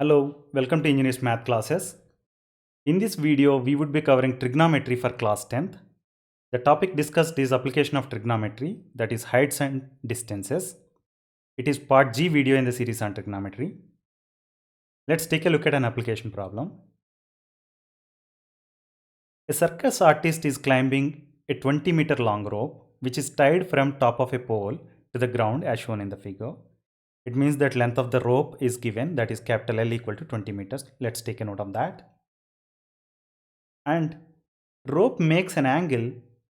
Hello, welcome to Engineers Math classes. In this video, we would be covering trigonometry for class 10th. The topic discussed is application of trigonometry, that is heights and distances. It is part G video in the series on trigonometry. Let's take a look at an application problem. A circus artist is climbing a 20-meter long rope which is tied from top of a pole to the ground as shown in the figure. It means that length of the rope is given, that is capital L equal to 20 meters. Let's take a note of that. And rope makes an angle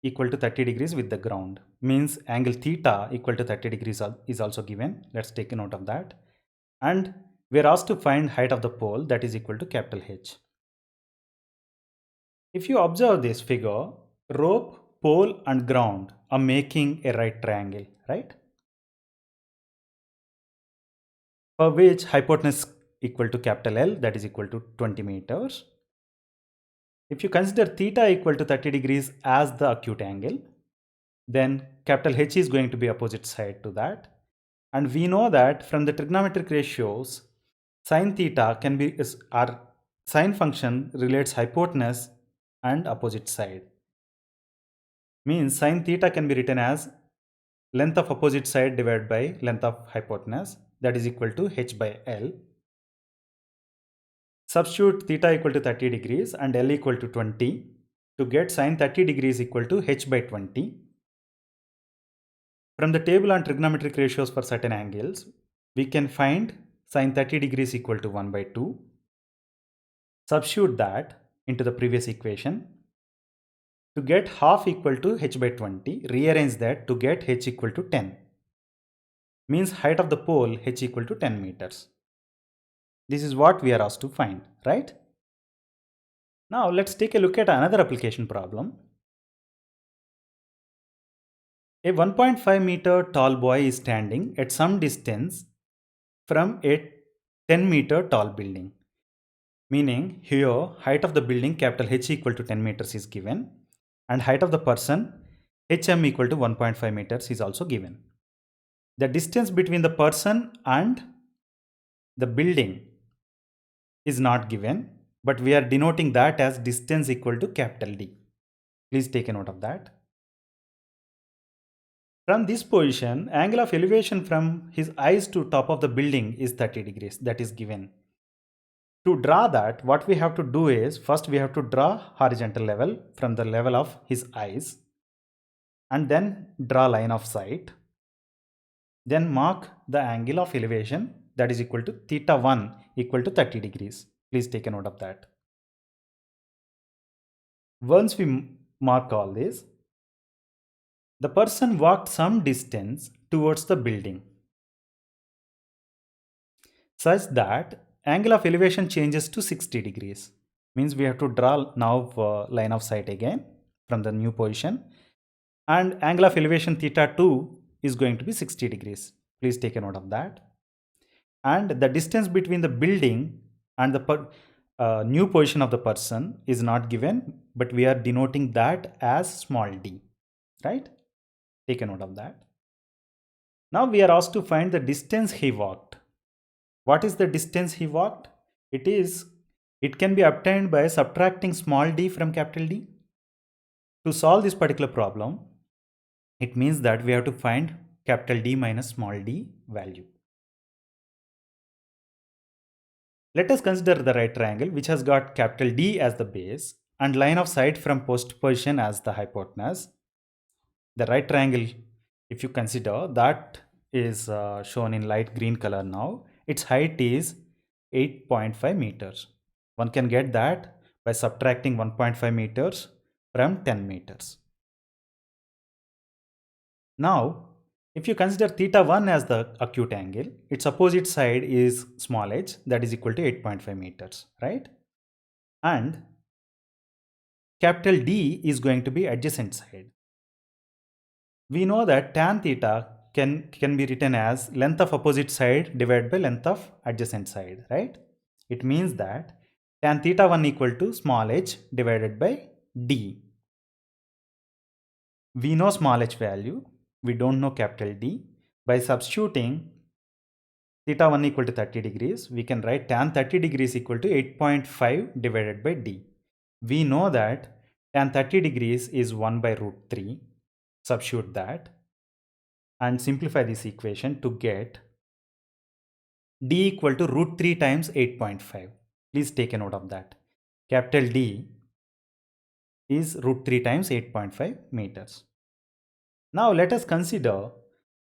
equal to 30 degrees with the ground, means angle theta equal to 30 degrees is also given. Let's take a note of that. And we are asked to find height of the pole, that is equal to capital H. If you observe this figure, rope, pole and ground are making a right triangle, right? For which hypotenuse equal to capital L, that is equal to 20 meters. If you consider theta equal to 30 degrees as the acute angle, then capital H is going to be opposite side to that. And we know that from the trigonometric ratios, sine theta can be, our sine function relates hypotenuse and opposite side. Means sine theta can be written as length of opposite side divided by length of hypotenuse, that is equal to H by L. Substitute theta equal to 30 degrees and L equal to 20 to get sine 30 degrees equal to H by 20. From the table on trigonometric ratios for certain angles, we can find sine 30 degrees equal to 1 by 2. Substitute that into the previous equation. To get half equal to H by 20, rearrange that to get H equal to 10. Means height of the pole H equal to 10 meters. This is what we are asked to find, right? Now let's take a look at another application problem. A 1.5 meter tall boy is standing at some distance from a 10 meter tall building. Meaning here height of the building capital H equal to 10 meters is given and height of the person HM equal to 1.5 meters is also given. The distance between the person and the building is not given, but we are denoting that as distance equal to capital D. Please take a note of that. From this position, angle of elevation from his eyes to top of the building is 30 degrees, that is given. To draw that, what we have to do is, first we have to draw horizontal level from the level of his eyes and then draw line of sight. Then mark the angle of elevation, that is equal to theta 1 equal to 30 degrees. Please take a note of that. Once we mark all this, the person walked some distance towards the building such that angle of elevation changes to 60 degrees. Means we have to draw now line of sight again from the new position, and angle of elevation theta 2 is going to be 60 degrees. Please take a note of that. And the distance between the building and the new position of the person is not given, but we are denoting that as small d, right? Take a note of that. Now we are asked to find the distance he walked. What is the distance he walked? It can be obtained by subtracting small d from capital D. To solve this particular problem, it means that we have to find capital D minus small d value. Let us consider the right triangle which has got capital D as the base and line of sight from post position as the hypotenuse. The right triangle, if you consider, that is shown in light green color now. Its height is 8.5 meters. One can get that by subtracting 1.5 meters from 10 meters. Now, if you consider theta 1 as the acute angle, its opposite side is small h, that is equal to 8.5 meters, right? And capital D is going to be adjacent side. We know that tan theta can be written as length of opposite side divided by length of adjacent side, right? It means that tan theta 1 equal to small h divided by D. We know small h value, we don't know capital D. By substituting theta 1 equal to 30 degrees, we can write tan 30 degrees equal to 8.5 divided by d. We know that tan 30 degrees is 1 by root 3. Substitute that and simplify this equation to get d equal to root 3 times 8.5. Please take a note of that. Capital D is root 3 times 8.5 meters. Now let us consider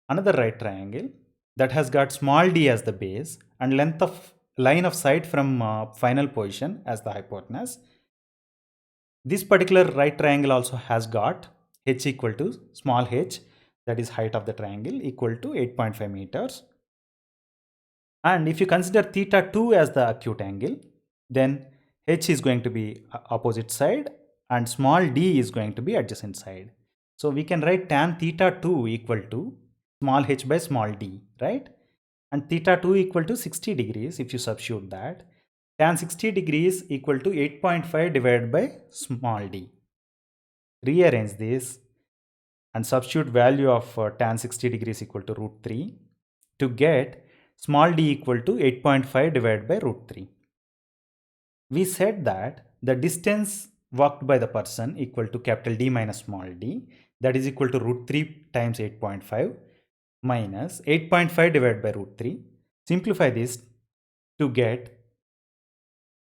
another right triangle that has got small d as the base and length of line of sight from final position as the hypotenuse. This particular right triangle also has got h equal to small h, that is height of the triangle, equal to 8.5 meters. And if you consider theta 2 as the acute angle, then h is going to be opposite side and small d is going to be adjacent side. So we can write tan theta 2 equal to small h by small d, right? And theta 2 equal to 60 degrees. If you substitute that, tan 60 degrees equal to 8.5 divided by small d. Rearrange this and substitute value of tan 60 degrees equal to root 3 to get small d equal to 8.5 divided by root 3. We said that the distance walked by the person equal to capital D minus small d, that is equal to root 3 times 8.5 minus 8.5 divided by root 3. Simplify this to get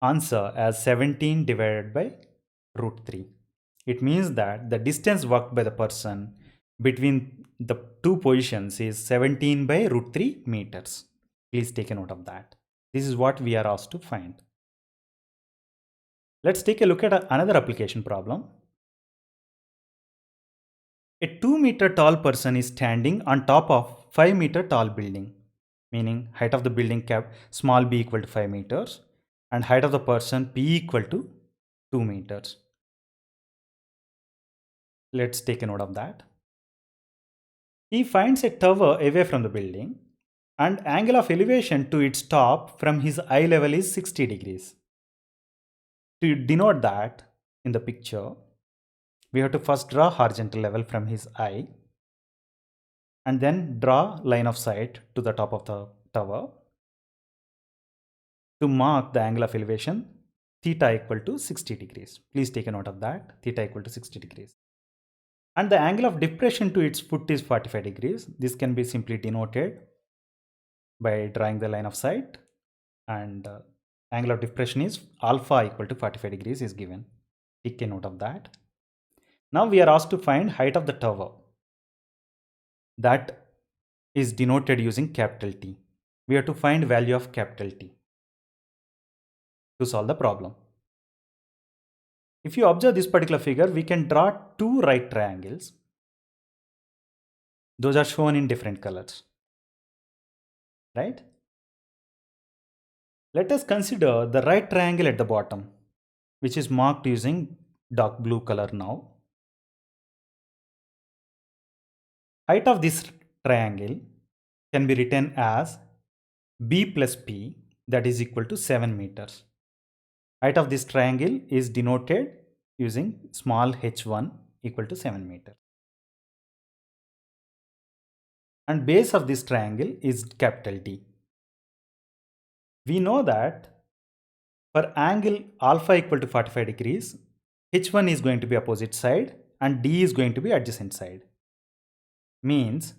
answer as 17 divided by root 3. It means that the distance walked by the person between the two positions is 17 by root 3 meters. Please take a note of that. This is what we are asked to find. Let's take a look at another application problem. A 2-meter tall person is standing on top of 5-meter tall building, meaning height of the building cap small b equal to 5 meters and height of the person p equal to 2 meters. Let's take a note of that. He finds a tower away from the building and angle of elevation to its top from his eye level is 60 degrees. To denote that in the picture, we have to first draw horizontal level from his eye and then draw line of sight to the top of the tower to mark the angle of elevation theta equal to 60 degrees. Please take a note of that, theta equal to 60 degrees. And the angle of depression to its foot is 45 degrees. This can be simply denoted by drawing the line of sight, and angle of depression is alpha equal to 45 degrees is given. Take a note of that. Now we are asked to find height of the tower. That is denoted using capital T. We have to find value of capital T to solve the problem. If you observe this particular figure, we can draw two right triangles. Those are shown in different colors, right? Let us consider the right triangle at the bottom, which is marked using dark blue color now. Height of this triangle can be written as b plus p, that is equal to 7 meters. Height of this triangle is denoted using small h1 equal to 7 meters. And base of this triangle is capital D. We know that for angle alpha equal to 45 degrees, h1 is going to be opposite side and d is going to be adjacent side. Means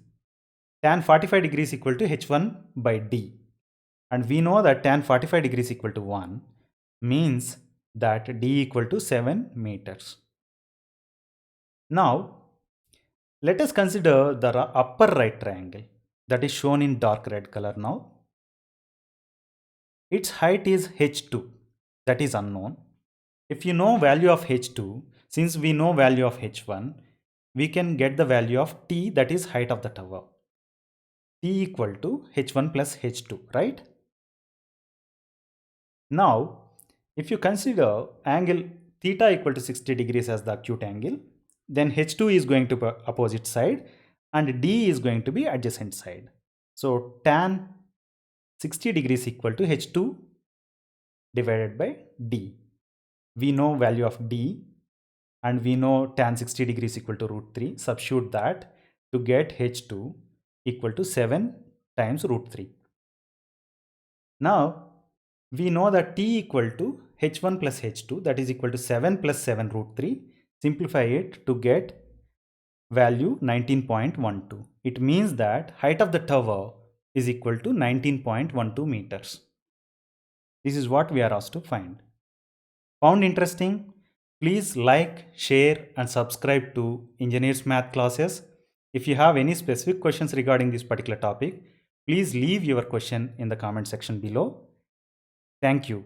tan 45 degrees equal to h1 by d. And we know that tan 45 degrees equal to 1 means that d equal to 7 meters. Now, let us consider the upper right triangle that is shown in dark red color now. Its height is h2, that is unknown. If you know value of h2, since we know value of h1, we can get the value of t, that is height of the tower. T equal to h1 plus h2, right? Now, if you consider angle theta equal to 60 degrees as the acute angle, then h2 is going to be opposite side and d is going to be adjacent side. So tan 60 degrees equal to h2 divided by d. We know value of d and we know tan 60 degrees equal to root 3. Substitute that to get h2 equal to 7 times root 3. Now we know that t equal to h1 plus h2, that is equal to 7 plus 7 root 3. Simplify it to get value 19.12. It means that height of the tower is equal to 19.12 meters. This is what we are asked to find. Found interesting? Please like, share and subscribe to Engineers Math classes. If you have any specific questions regarding this particular topic, please leave your question in the comment section below. Thank you.